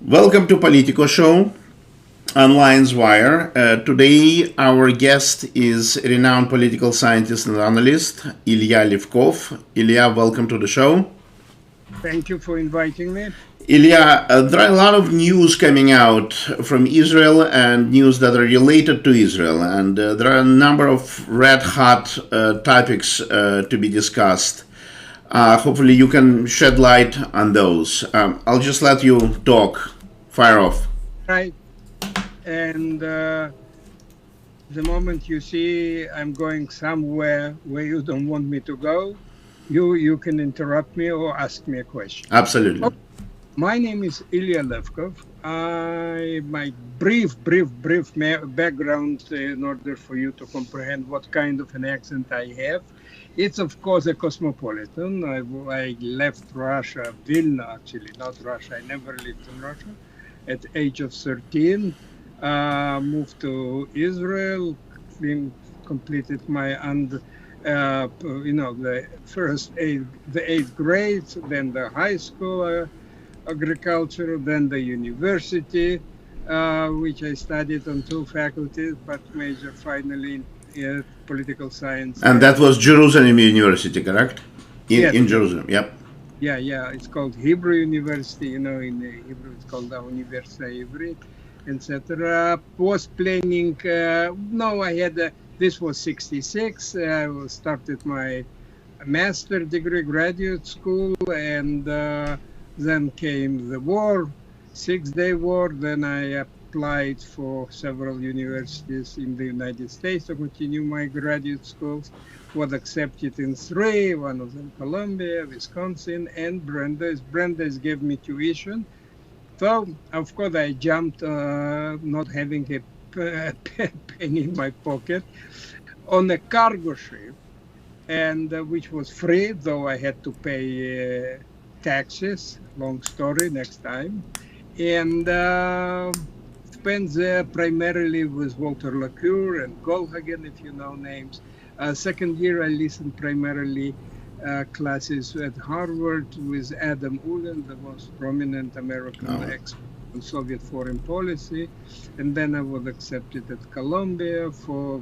Welcome to Politico Show on Lions Wire. Today, our guest is renowned political scientist and analyst Ilya Levkov. Ilya, welcome to the show. Thank you for inviting me. Ilya, there are a lot of news coming out from Israel and news that are related to Israel, and there are a number of red hot topics to be discussed. Hopefully, you can shed light on those. I'll just let you talk. Fire off. Right. And the moment you see I'm going somewhere where you don't want me to go, you can interrupt me or ask me a question. Absolutely. Oh, my name is Ilya Levkov. My brief background in order for you to comprehend what kind of an accent I have. It's, of course, a cosmopolitan. I left Russia, Vilna, actually, not Russia. I never lived in Russia. At age of 13, moved to Israel, completed my the eighth grade, then the high school agriculture, then the university, which I studied on two faculties, but major finally in political science. And that was Jerusalem University, correct? Yes. In Jerusalem, yep. Yeah. It's called Hebrew University. In Hebrew it's called the University Ivrit, etc. Was planning. This was '66. I started my master degree, graduate school, and then came the war, 6-day war. Then I applied for several universities in the United States to continue my graduate schools. Was accepted in 3, one of them Columbia, Wisconsin, and Brandeis. Brandeis gave me tuition. So, of course, I jumped, not having a penny in my pocket, on a cargo ship, and which was free, though I had to pay taxes. Long story, next time. And spent there primarily with Walter LaCure and Goldhagen, if you know names. Second year, I listened primarily classes at Harvard with Adam Ulin, the most prominent American expert on Soviet foreign policy. And then I was accepted at Columbia for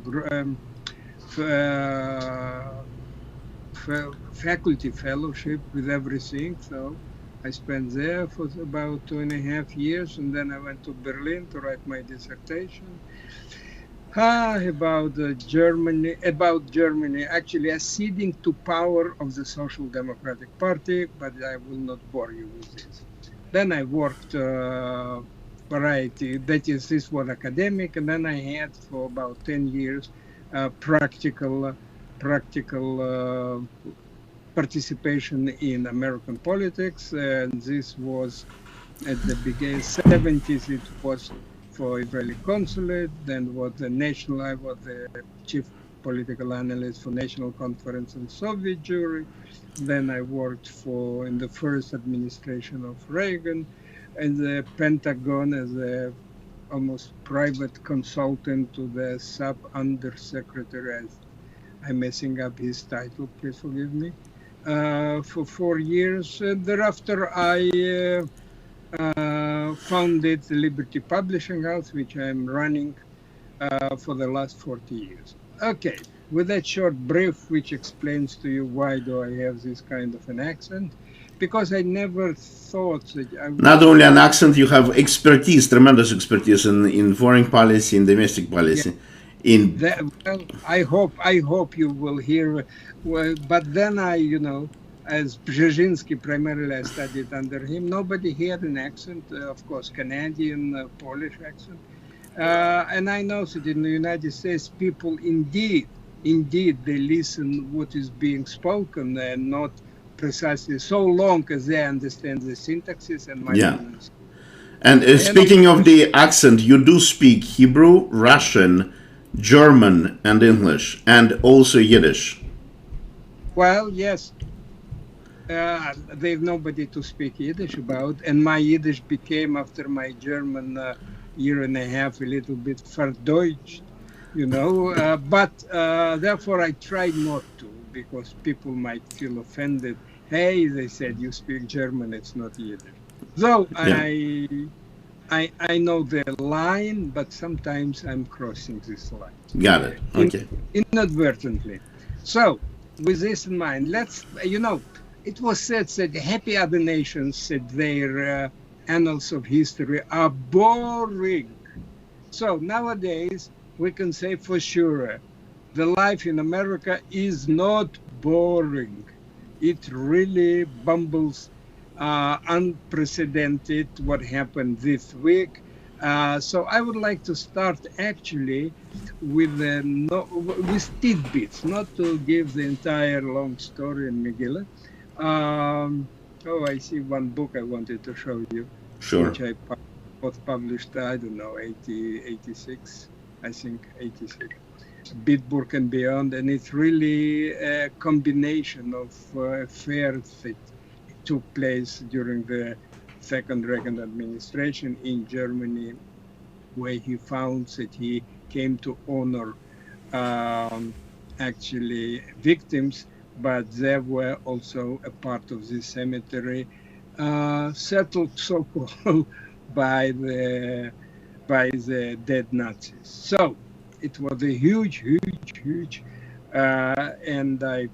faculty fellowship with everything. So I spent there for about 2.5 years, and then I went to Berlin to write my dissertation. About Germany, actually acceding to power of the Social Democratic Party, but I will not bore you with this. Then I worked variety, this was academic, and then I had for about 10 years practical participation in American politics, and this was at the beginning 70s. It was for Israeli consulate, then was I was the chief political analyst for National Conference on Soviet Jewry. Then I worked in the first administration of Reagan, in the Pentagon as a almost private consultant to the sub-undersecretary, as I'm messing up his title, please forgive me, for 4 years. Thereafter, I founded the Liberty Publishing House, which I'm running for the last 40 years. Okay, with that short brief, which explains to you why do I have this kind of an accent, because I never thought that I would... Not only an accent, you have expertise, tremendous expertise in foreign policy, in domestic policy. Yeah. I hope you will hear. Well, but then as Brzezinski, primarily I studied under him, nobody had an accent, of course, Canadian, Polish accent. And I know that in the United States, people indeed, they listen what is being spoken and not precisely so long as they understand the syntaxes and my pronunciation. And speaking of the accent, you do speak Hebrew, Russian, German, and English, and also Yiddish. Well, yes. There's nobody to speak Yiddish about, and my Yiddish became, after my German year and a half, a little bit verdeutscht, but therefore I tried not to, because people might feel offended. Hey, they said, you speak German, it's not Yiddish. So I I know the line, but sometimes I'm crossing this line Got it. Okay. inadvertently. So, with this in mind, it was said that happy other nations said their annals of history are boring. So nowadays, we can say for sure, the life in America is not boring. It really bumbles, unprecedented what happened this week. So I would like to start actually with no, with tidbits, not to give the entire long story in Megillah. I see one book I wanted to show you, Sure. which I was published, I don't know, 86, I think 86. Bitburg and beyond, and it's really a combination of affairs that took place during the second Reagan administration in Germany, where he found that he came to honor actually victims, but there were also a part of this cemetery settled, so-called, by the dead Nazis. So it was a huge, and I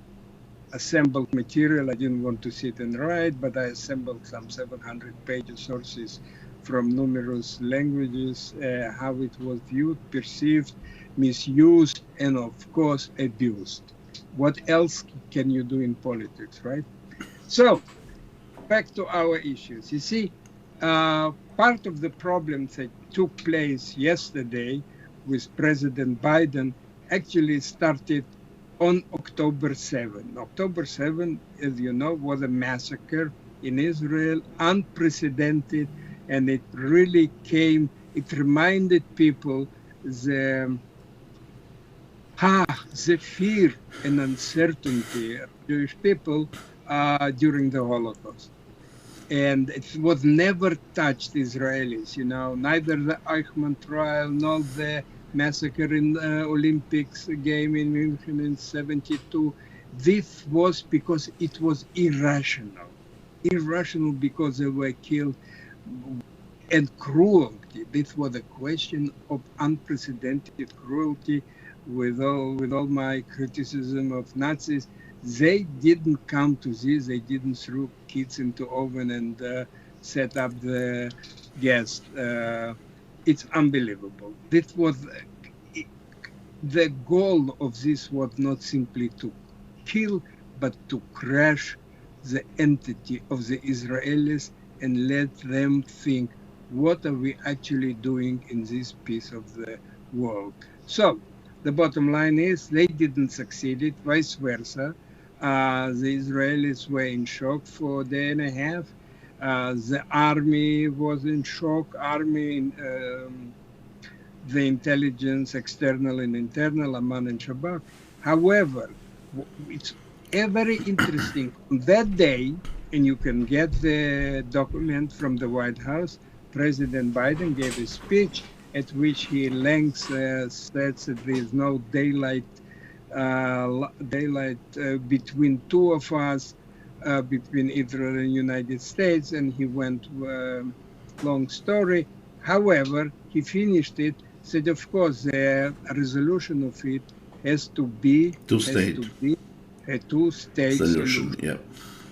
assembled material. I didn't want to sit and write, but I assembled some 700 pages sources from numerous languages, how it was viewed, perceived, misused, and of course abused. What else can you do in politics, right? So back to our issues. You see, part of the problem that took place yesterday with President Biden actually started on October 7. October 7, as you know, was a massacre in Israel, unprecedented, and it really it reminded people the fear and uncertainty of Jewish people during the Holocaust. And it was never touched Israelis, neither the Eichmann trial nor the massacre in the Olympics game in München in 72. This was because it was irrational. Irrational because they were killed, and cruelty. This was a question of unprecedented cruelty. With all my criticism of Nazis, they didn't come to this. They didn't throw kids into oven and set up the gas. It's unbelievable. This was the goal of this was not simply to kill, but to crush the entity of the Israelis and let them think, what are we actually doing in this piece of the world? So the bottom line is they didn't succeed, vice versa. The Israelis were in shock for a day and a half. The army was in shock, the intelligence, external and internal, Amman and Shabak. However, it's very interesting. On that day, and you can get the document from the White House, President Biden gave a speech at which he lengths says that there is no daylight between two of us, between Israel and United States, and he went long story. However, he finished it, said, of course, the resolution of it has to be a two-state solution. Yeah.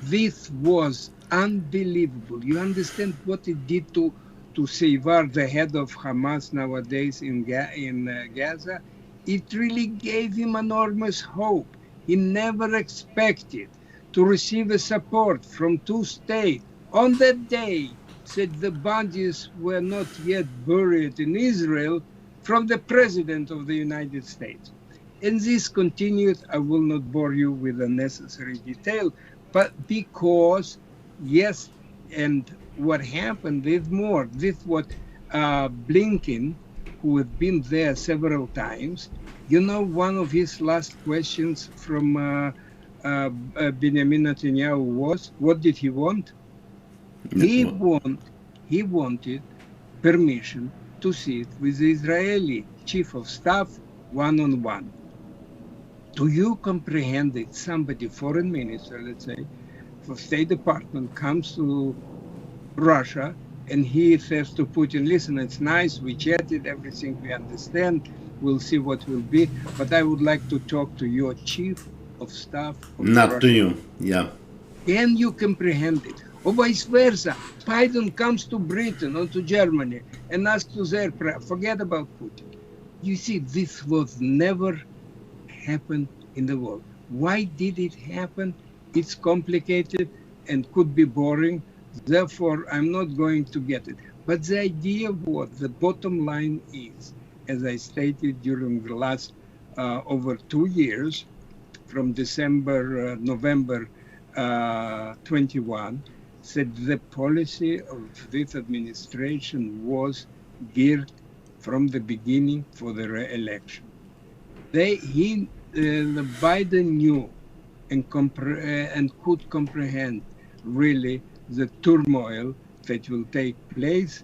This was unbelievable. You understand what it did to Seivar, the head of Hamas nowadays in Gaza? It really gave him enormous hope. He never expected to receive a support from two states. On that day, said the bodies were not yet buried in Israel, from the President of the United States. And this continued. I will not bore you with unnecessary detail, but because, yes, and what happened is more. This what Blinken, who had been there several times, one of his last questions from Benjamin Netanyahu was, what did he want? He wanted permission to sit with the Israeli chief of staff one-on-one. Do you comprehend that somebody, foreign minister, let's say, for State Department, comes to Russia and he says to Putin, listen, it's nice, we chatted, everything we understand, we'll see what will be, but I would like to talk to your chief of staff of the Not to Russian. you. Yeah. Can you comprehend it? Or vice versa. Biden comes to Britain or to Germany and asks to their forget about Putin. You see, this was never happened in the world. Why did it happen? It's complicated and could be boring. Therefore, I'm not going to get it. But the idea was, the bottom line is, as I stated during the last over 2 years, from November 21, said the policy of this administration was geared from the beginning for the re-election. The Biden knew and could comprehend really the turmoil that will take place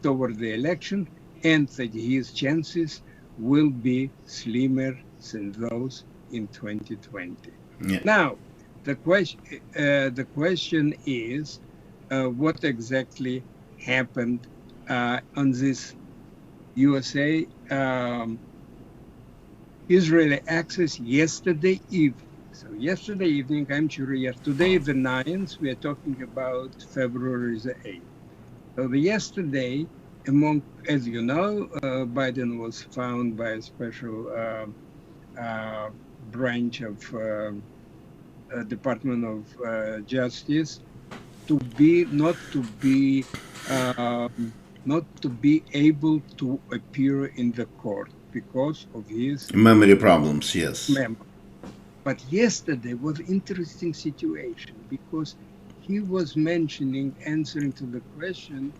toward the election, and that his chances will be slimmer than those in 2020. Yeah. Now, the question is, what exactly happened on this USA Israeli access yesterday evening. So yesterday evening, I'm curious, today the 9th, we are talking about February the 8th. So yesterday, as you know, Biden was found by a special branch of Department of Justice not to be able to appear in the court because of his memory problems. Yes. memory. But yesterday was an interesting situation because he was answering to the question,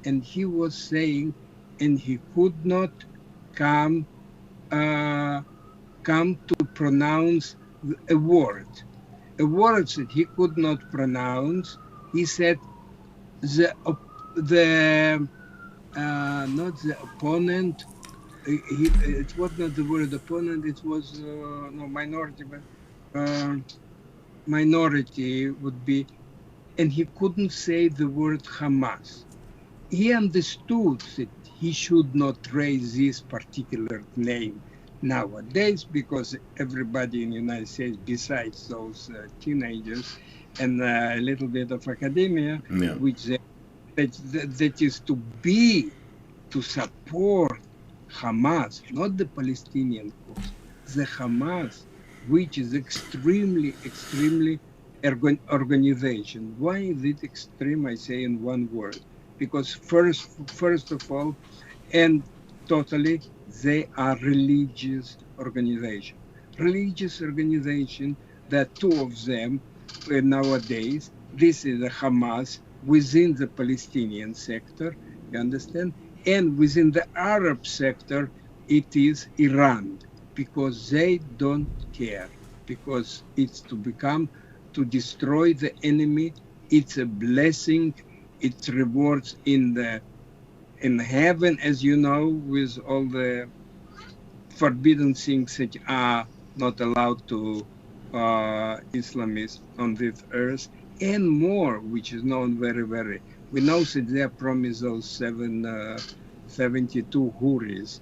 and he was saying, and he could not come to pronounce a word that he could not pronounce. He said not the opponent. It was not the word opponent. It was minority, but minority would be, and he couldn't say the word Hamas. He understood that he should not raise this particular name nowadays because everybody in the United States, besides those teenagers and a little bit of academia, Yeah. which that is to support Hamas, not the Palestinian cause, the Hamas, which is extremely organization. Why is it extreme? I say in one word, because first of all, and totally, they are religious organization. Religious organization. There are two of them nowadays. This is the Hamas within the Palestinian sector. You understand? And within the Arab sector, it is Iran, because they don't care, because it's to destroy the enemy. It's a blessing. It's rewards in heaven, as you know, with all the forbidden things that are not allowed to Islamists on this earth, and more, which is known very. We know that they promise those 72 Huris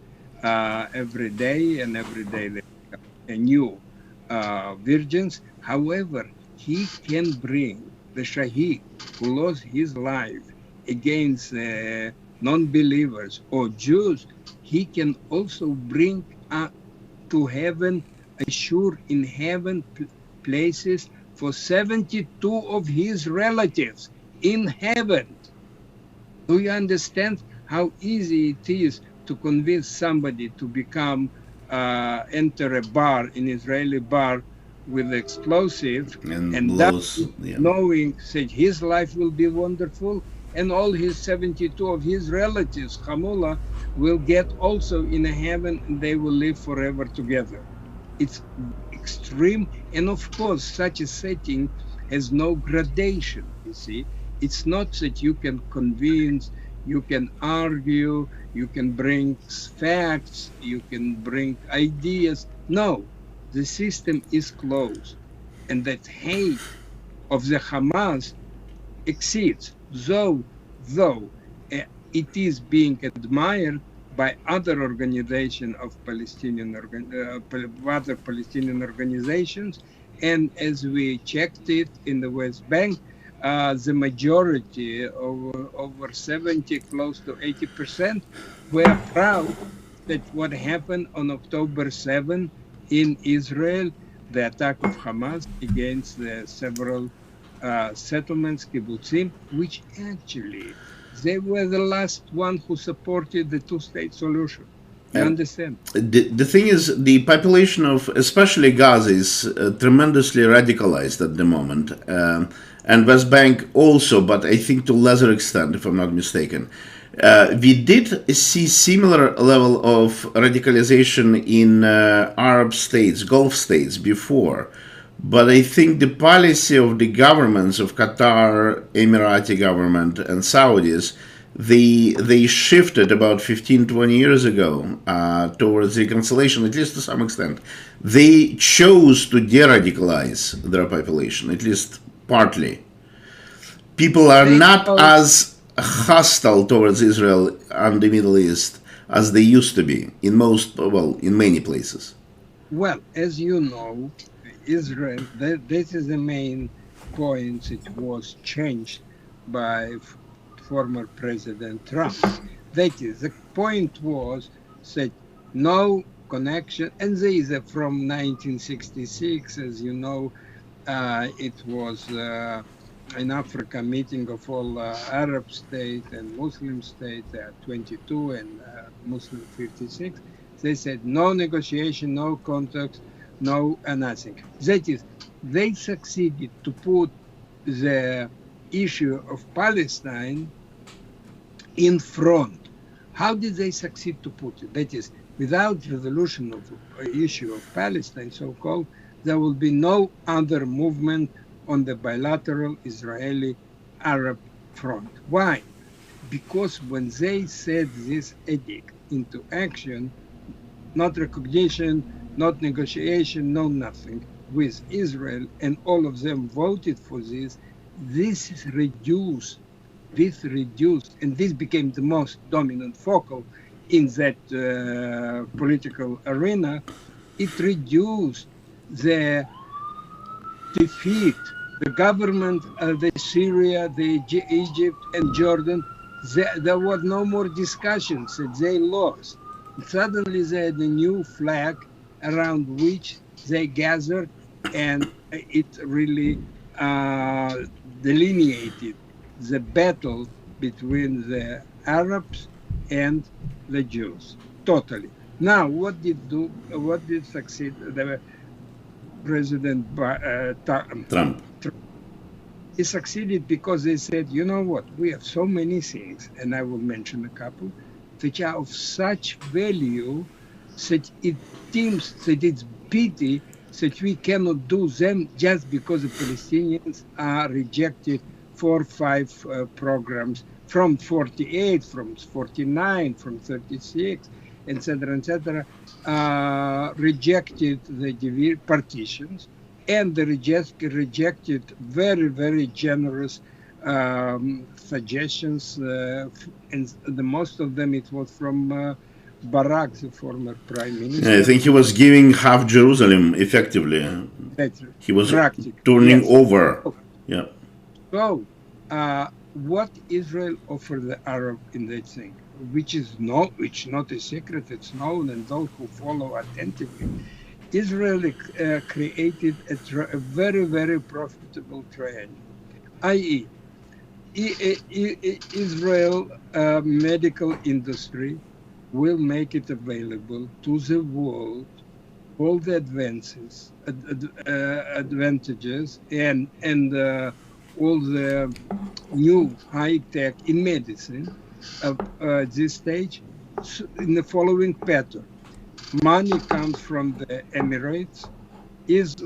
every day, and every day they become new virgins. However, he can bring the Shahid who lost his life against non-believers or Jews. He can also bring to heaven, assure in heaven places for 72 of his relatives in heaven. Do you understand how easy it is to convince somebody to enter a bar, an Israeli bar, with explosive, and knowing that his life will be wonderful, and all his 72 of his relatives, Hamula, will get also in heaven, and they will live forever together. It's extreme, and of course, such a setting has no gradation, you see. It's not that you can convince, you can argue, you can bring facts, you can bring ideas. No, the system is closed. And that hate of the Hamas exceeds, though it is being admired by other organizations of other Palestinian organizations. And as we checked it in the West Bank, the majority, over 70, close to 80%, were proud that what happened on October 7 in Israel, the attack of Hamas against the several settlements, kibbutzim, which actually they were the last one who supported the two-state solution. You understand? The thing is, the population of especially Gaza is tremendously radicalized at the moment, and West Bank also, but I think to a lesser extent, if I'm not mistaken. We did see similar level of radicalization in Arab states, Gulf states before, but I think the policy of the governments of Qatar, Emirati government, and Saudis, they shifted about 15, 20 years ago towards reconciliation, at least to some extent. They chose to de-radicalize their population, at least partly. People are not as hostile towards Israel and the Middle East as they used to be in in many places. Well, as you know, Israel, this is the main point. It was changed by former President Trump. That is, the point was that no connection, and there is from 1966, as you know, it was in Africa meeting of all Arab states and Muslim states, 22 and Muslim 56. They said no negotiation, no contact, no nothing. That is, they succeeded to put the issue of Palestine in front. How did they succeed to put it? That is, without resolution of the issue of Palestine, so-called, there will be no other movement on the bilateral Israeli-Arab front. Why? Because when they set this edict into action, not recognition, not negotiation, no nothing with Israel, and all of them voted for this, this is reduced, and this became the most dominant focal in that political arena. It reduced the defeat. The government, the Syria, the Egypt, and Jordan, there were no more discussions. They lost. Suddenly, they had a new flag around which they gathered, and it really delineated the battle between the Arabs and the Jews. Totally. Now, what did succeed? The President Trump. He succeeded because they said, you know what, we have so many things, and I will mention a couple, which are of such value that it seems that it's pity that we cannot do them just because the Palestinians are rejected 4 or 5 programs from 48, from 49, from 36, etc., rejected the partitions, and they rejected very, very generous suggestions, and the most of them it was from Barak, the former prime minister. Yeah, I think he was giving half Jerusalem effectively. He was turning over. Yeah. So, what Israel offered the Arab in that thing, which not a secret, it's known, and those who follow attentively, Israel created a very, very profitable triangle, i.e., Israel medical industry will make it available to the world, all the advantages and all the new high tech in medicine at this stage in the following pattern. Money comes from the Emirates,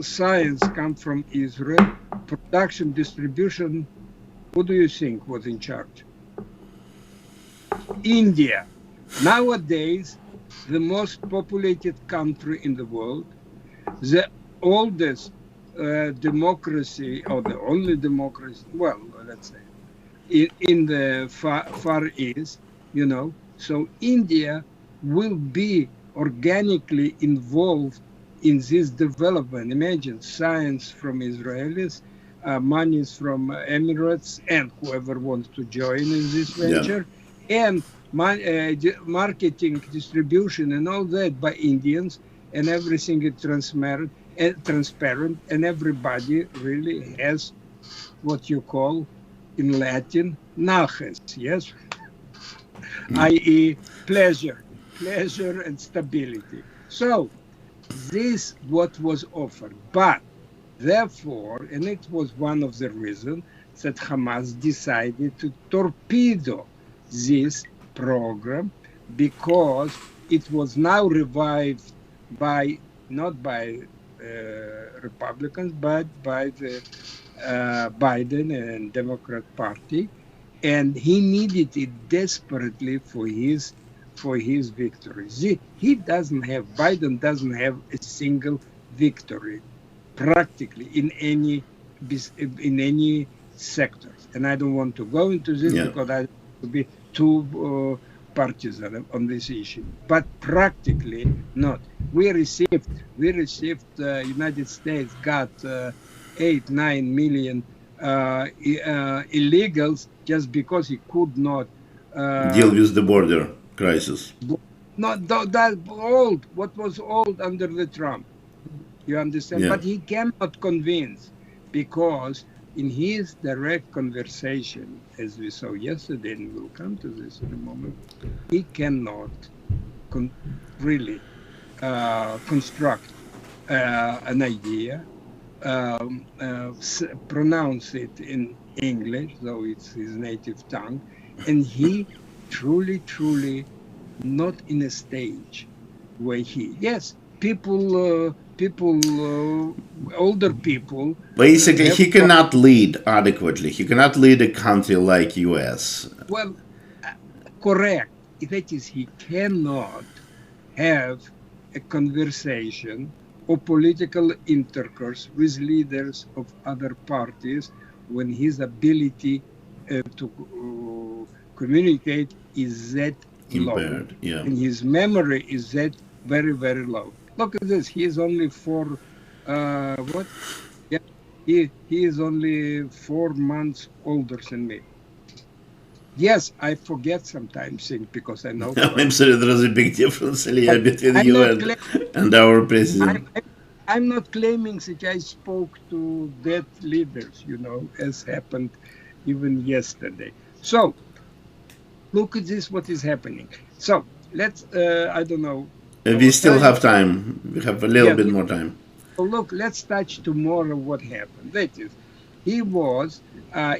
science comes from Israel, production, distribution, who do you think was in charge? India. Nowadays, the most populated country in the world, the oldest democracy, or the only democracy, well, let's say, in the Far East, you know. So India will be organically involved in this development. Imagine science from Israelis, monies from Emirates, and whoever wants to join in this Yeah. venture, and marketing, distribution, and all that by Indians, and everything is transparent, and everybody really has what you call in Latin naches, yes, i.e., pleasure and stability. So this what was offered, but therefore, and it was one of the reasons that Hamas decided to torpedo this program, because it was now revived by not by Republicans but by the Biden and Democrat Party, and he needed it desperately for his victory. He doesn't have Biden doesn't have a single victory practically in any sectors, and I don't want to go into this Yeah. because I don't want to be too partisan on this issue. But practically not. We received United States got 8-9 million illegals just because he could not Deal uh, with the border crisis. not that old, what was old under the Trump. You understand? Yeah. But he cannot convince, because in his direct conversation, as we saw yesterday, and we'll come to this in a moment, he cannot really construct an idea, pronounce it in English, though it's his native tongue, and he truly not in a stage where older people Basically, have he cannot lead adequately. He cannot lead a country like U.S. well, correct. That is, he cannot have a conversation or political intercourse with leaders of other parties when his ability to communicate is that low, Impaired. Yeah. and his memory is that very low. Look at this. He is only what? Yeah, he is only 4 months older than me. Yes, I forget sometimes things because I know. I'm sorry, there is a big difference, Ilya, between I'm you not and our president. I'm not claiming that I spoke to dead leaders, as happened even yesterday. So look at this, what is happening. So let's, I don't know. We still have time. We have a little bit more time. So look, let's touch tomorrow what happened. That is, he was,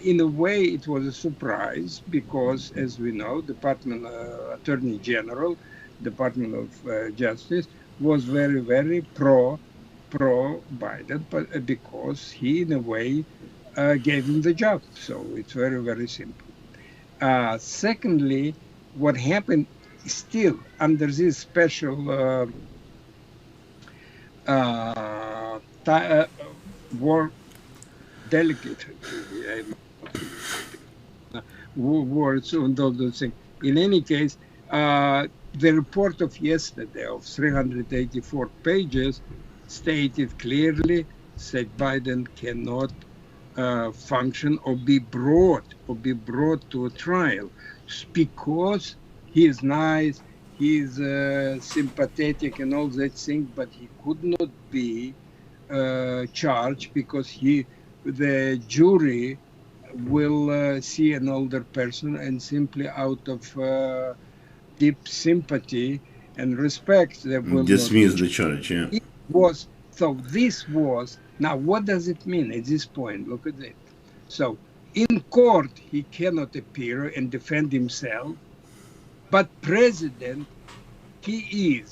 in a way, it was a surprise because, as we know, Attorney General, Department of Justice was very pro Biden, but because he, in a way, gave him the job. So it's very simple. Secondly, what happened still under this special war delicate words and all those things. In any case, the report of yesterday of 384 pages stated clearly that Biden cannot function or be brought to a trial because he is nice, he is sympathetic and all that thing, but he could not be charged because the jury will see an older person and simply out of deep sympathy and respect they will dismiss the charge. Yeah. This was now, what does it mean at this point? Look at it. So in court he cannot appear and defend himself, but president he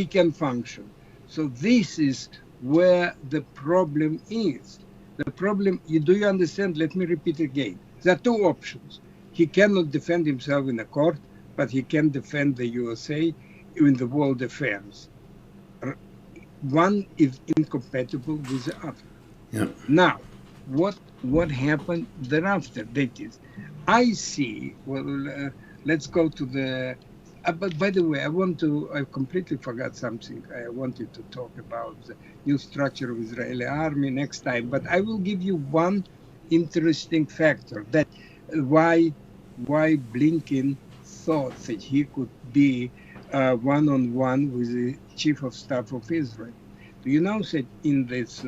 can function. So this is where the problem is. The problem, do you understand? Let me repeat again. There are two options. He cannot defend himself in a court, but he can defend the USA in the world affairs. One is incompatible with the other. Yeah. Now, what happened thereafter? That is, I see, let's go to the. But by the way, I completely forgot something. I wanted to talk about the new structure of Israeli army next time. But I will give you one interesting factor that why Blinken thought that he could be one-on-one with the chief of staff of Israel. Do you know that in this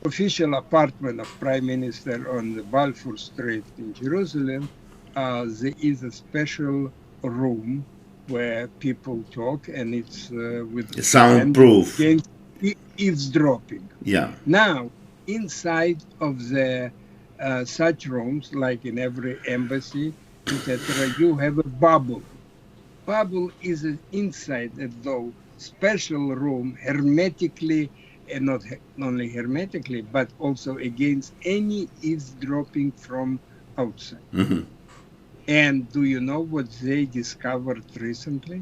official apartment of Prime Minister on the Balfour Street in Jerusalem, there is a special room where people talk, and it's with soundproof against eavesdropping. Yeah. Now, inside of the such rooms, like in every embassy, etc., you have a bubble. Bubble is inside though special room, hermetically, and not only hermetically, but also against any eavesdropping from outside. Mm-hmm. And do you know what they discovered recently?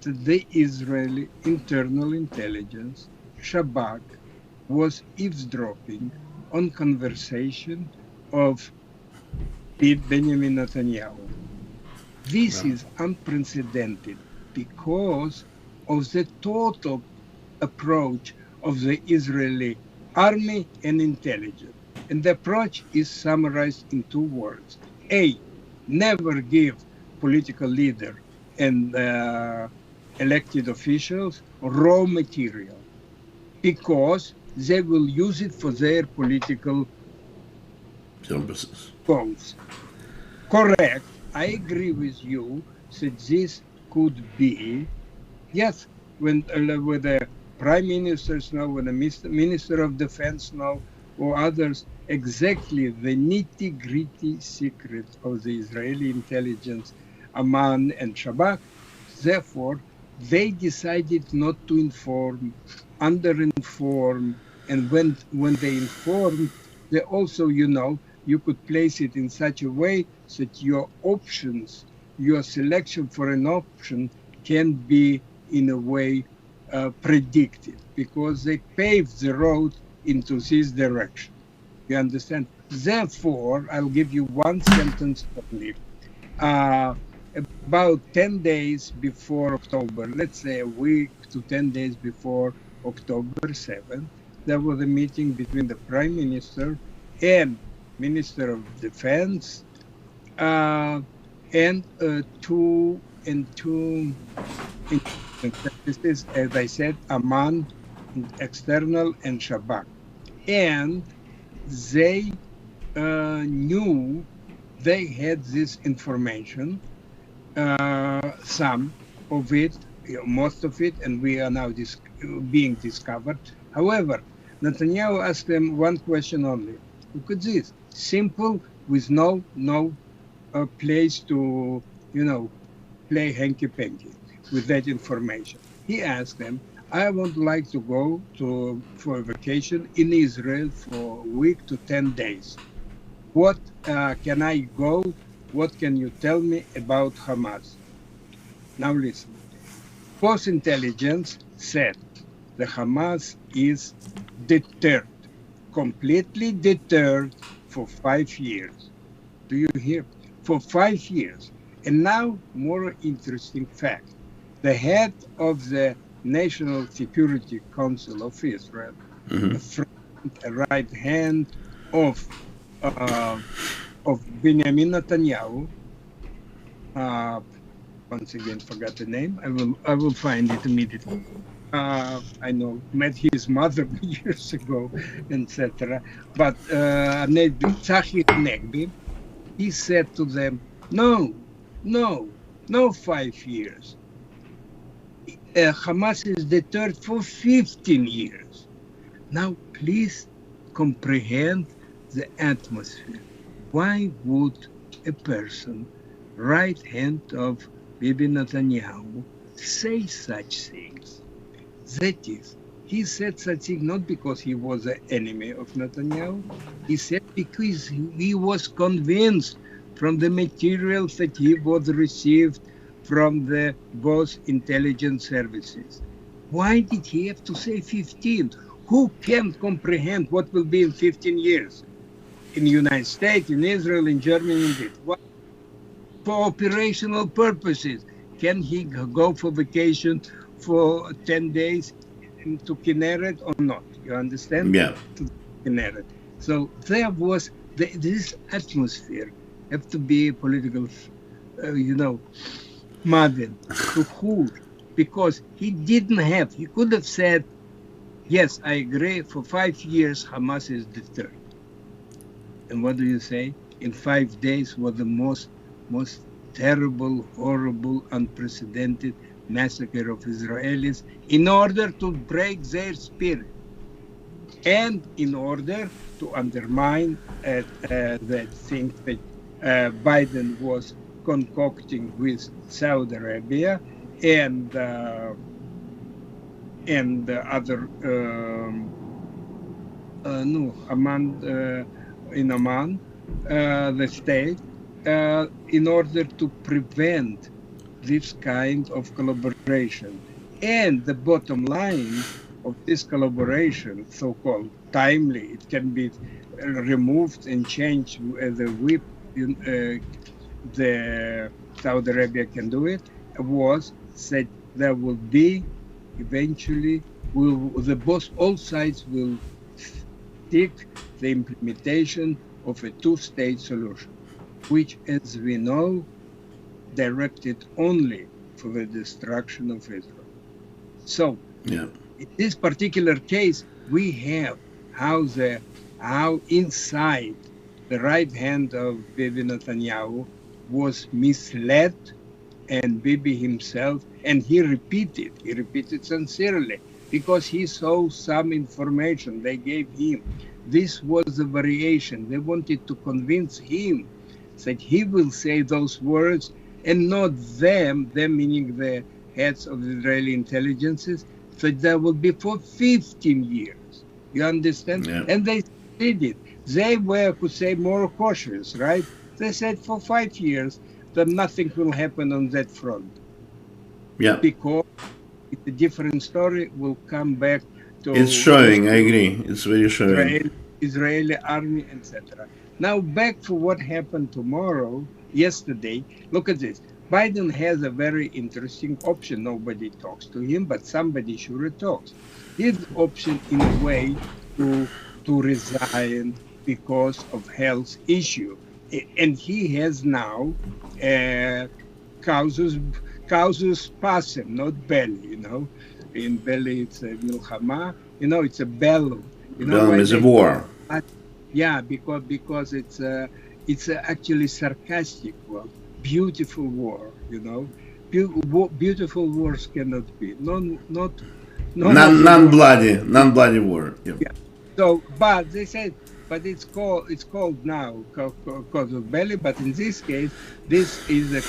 That the Israeli internal intelligence, Shabak, was eavesdropping on conversation of Benjamin Netanyahu. This is unprecedented because of the total approach of the Israeli army and intelligence. And the approach is summarized in two words. A, never give political leader and elected officials raw material because they will use it for their political purposes. goals. Correct. I agree with you that this could be, yes, when the prime ministers know, when the minister of defense know, or others, exactly the nitty-gritty secret of the Israeli intelligence, Aman and Shabak. Therefore, they decided not to inform, under-inform, and when they informed, they also, you could place it in such a way that your options, your selection for an option can be in a way predicted, because they paved the road into this direction. You understand? Therefore, I'll give you one sentence only. About 10 days before October, let's say a week to 10 days before October 7th, there was a meeting between the Prime Minister and Minister of Defense, and two services, as I said, Aman, external, and Shabak. And they knew they had this information, some of it, most of it, and we are now being discovered. However, Netanyahu asked them one question only. Look at this, simple, with no place to, play hanky-panky with that information. He asked them, I would like to go for a vacation in Israel for a week to 10 days. What can I go? What can you tell me about Hamas? Now listen. Post intelligence said the Hamas is deterred, completely deterred for 5 years. Do you hear? For 5 years. And now, more interesting fact. The head of the National Security Council of Israel, Mm-hmm. the front, right hand of Benjamin Netanyahu, once again forgot the name. I will find it immediately. I know, met his mother years ago, etc. But Tzachi Negbi, he said to them, no 5 years. Hamas is deterred for 15 years. Now, please comprehend the atmosphere. Why would a person, right hand of Bibi Netanyahu, say such things? That is, he said such things not because he was an enemy of Netanyahu. He said because he was convinced from the materials that he was received from the both intelligence services. Why did he have to say 15? Who can comprehend what will be in 15 years? In the United States, in Israel, in Germany, indeed. Why? for operational purposes. Can he go for vacation for 10 days to Kinneret or not? You understand? Yeah. To Kinneret. So there was this atmosphere have to be political, Marvin, to who? Because he didn't have, he could have said, yes, I agree, for 5 years Hamas is deterred. And what do you say? In 5 days was the most terrible, horrible, unprecedented massacre of Israelis in order to break their spirit and in order to undermine the thing that Biden was concocting with Saudi Arabia and other in Oman, the state, in order to prevent this kind of collaboration. And the bottom line of this collaboration, so-called timely, it can be removed and changed the whip, the Saudi Arabia can do it, was that there will be eventually, all sides will seek the implementation of a two-state solution, which, as we know, directed only for the destruction of Israel. So, in this particular case, we have how inside the right hand of Bibi Netanyahu was misled, and Bibi himself, and he repeated sincerely, because he saw some information they gave him. This was a variation. They wanted to convince him that he will say those words and not them meaning the heads of the Israeli intelligences, that there will be for 15 years. You understand? Yeah. And they did it. They were, could say, more cautious, right? They said for 5 years that nothing will happen on that front. Yeah. Because it's a different story. We'll come back to... It's showing, I agree. It's very showing. Israeli army, etc. Now back to what happened yesterday. Look at this. Biden has a very interesting option. Nobody talks to him, but somebody sure talks. His option, in a way, to resign because of health issue. And he has now causus pacem, not belly, In belly, it's a milchama. It's a bellum. Bellum is a war. Yeah, because it's actually sarcastic war, beautiful war. Beautiful wars cannot be non-bloody war. Yeah. So, but they said, but it's called now casus belli. But in this case, this is a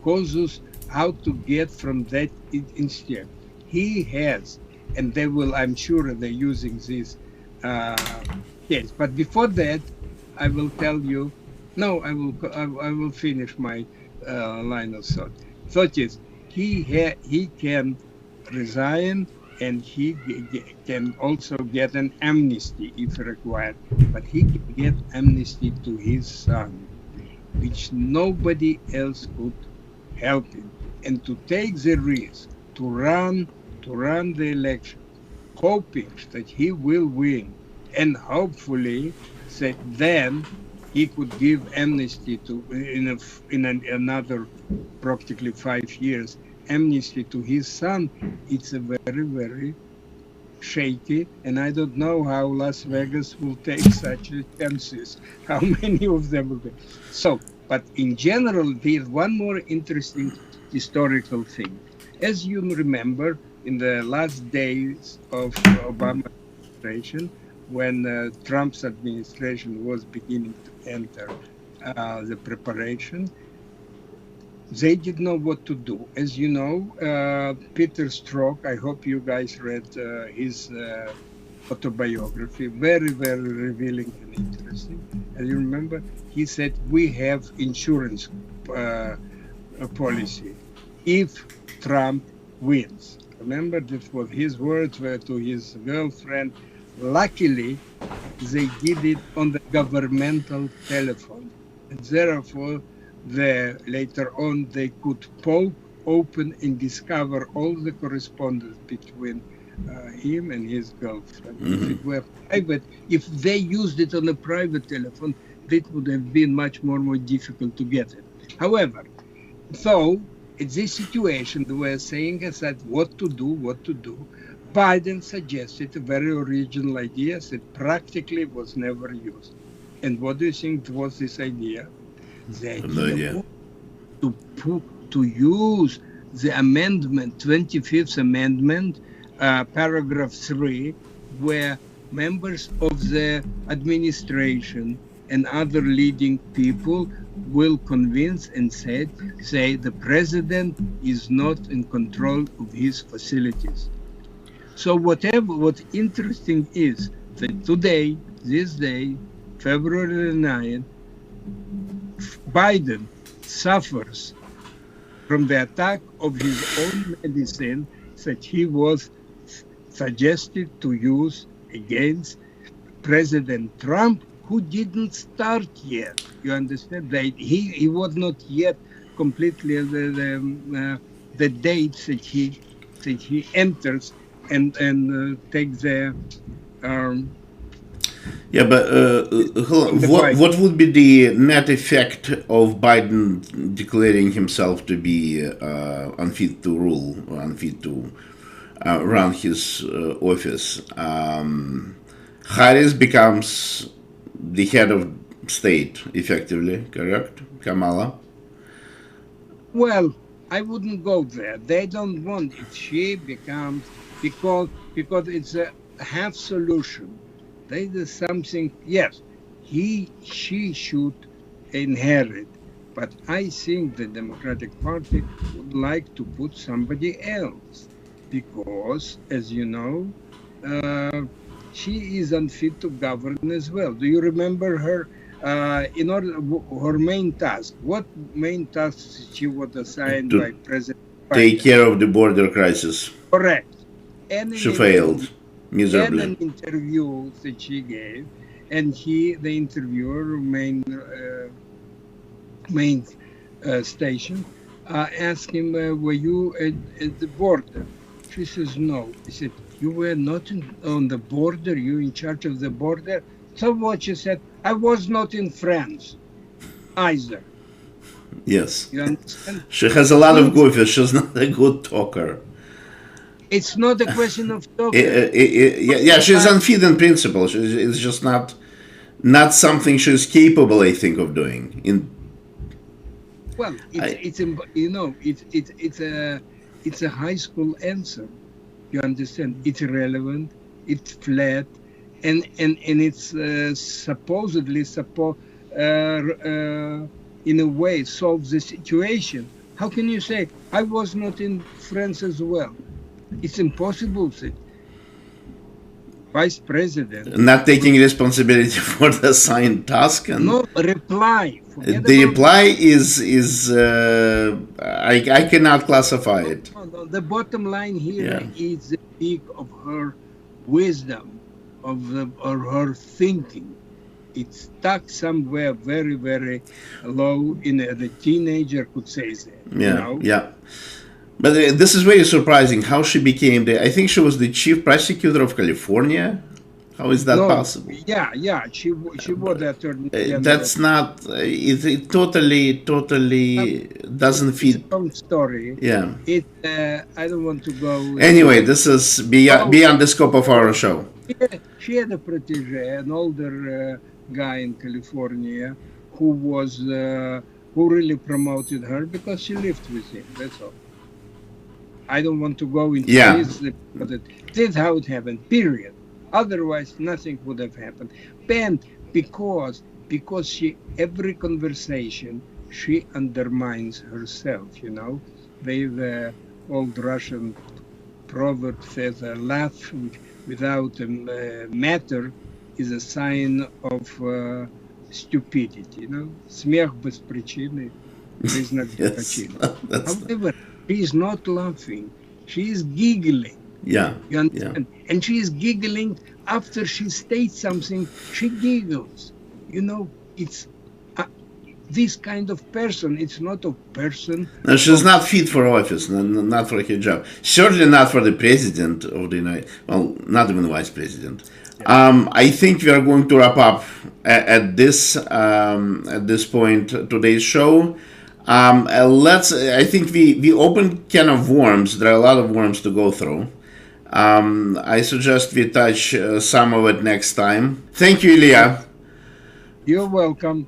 causus how to get from that instead. He has, and they will. I'm sure they're using this case. But before that, I will tell you. No, I will finish my line of thought. Thought is he can resign, and he can also get an amnesty if required. But he can get amnesty to his son, which nobody else could help him, and to take the risk to run the election, hoping that he will win, and hopefully that then he could give amnesty to in another practically 5 years, amnesty to his son. It's a very, very shaky, and I don't know how Las Vegas will take such chances, how many of them will be. So, but in general, there's one more interesting historical thing. As you remember, in the last days of Obama administration, when Trump's administration was beginning to enter the preparation, they didn't know what to do. As you know, Peter Strzok, I hope you guys read his autobiography, very, very revealing and interesting. And you remember, he said, we have insurance policy if Trump wins. Remember, that was his words were to his girlfriend. Luckily, they did it on the governmental telephone. And therefore, later on they could poke open and discover all the correspondence between him and his girlfriend. If it were private, if they used it on a private telephone, it would have been much more difficult to get it. However, so in this situation, they were saying us that what to do. Biden suggested a very original idea that practically was never used. And what do you think was this idea? The idea to use the amendment, 25th Amendment, paragraph 3, where members of the administration and other leading people will convince and say the president is not in control of his facilities. So what's interesting is that today, this day, February 9, Biden suffers from the attack of his own medicine that he was suggested to use against President Trump, who didn't start yet. You understand that he was not yet completely the dates that he enters and takes the what would be the net effect of Biden declaring himself to be unfit to rule, or unfit to run his office? Harris becomes the head of state, effectively, correct, Kamala? Well, I wouldn't go there. They don't want it. She becomes, because it's a half solution. They do something, yes, she should inherit. But I think the Democratic Party would like to put somebody else because, as you know, she is unfit to govern as well. Do you remember her? Her main task. What main task she was assigned by President Biden? Take care of the border crisis. Correct. She failed miserably. And an interview that she gave, and the interviewer, main station, asked him, "Were you at the border?" She says, "No." He said, "You were not on the border. You in charge of the border." So what she said, "I was not in France either." Yes. You understand? She has a lot of goofy. She's not a good talker. It's not a question of talking. Yeah, she's unfit in principle. It's just not something she's capable, I think, of doing. It's a high school answer. You understand? It's irrelevant. It's flat, and it's supposedly in a way solves the situation. How can you say I was not in France as well? It's impossible. Vice President not taking responsibility for the assigned task. And no reply. The reply is I cannot classify it. No, the bottom line here is the peak of her wisdom, of her thinking. It's stuck somewhere very, very low. The teenager could say that. Yeah. But this is very surprising how she became I think she was the chief prosecutor of California. How is that possible? Yeah. She was the attorney general. That's not. It totally doesn't fit. It's its own story. Yeah. I don't want to go. Anyway, this is beyond the scope of our show. She had a protege, an older guy in California, who really promoted her because she lived with him. That's all. I don't want to go into this, but this is how it happened, period. Otherwise, nothing would have happened. And because every conversation, she undermines herself, The old Russian proverb says, a laugh without a matter is a sign of stupidity, Смех без причины, признак причины. However, she is not laughing. She is giggling. Yeah. You understand? Yeah. And she is giggling after she states something. She giggles. It's this kind of person. It's not a person. No, she's not fit for office, not for her job. Certainly not for the president of the United. Well, not even vice president. I think we are going to wrap up at this point today's show. I think we opened can of worms. There are a lot of worms to go through. I suggest we touch some of it next time. Thank you, Ilya. You're welcome.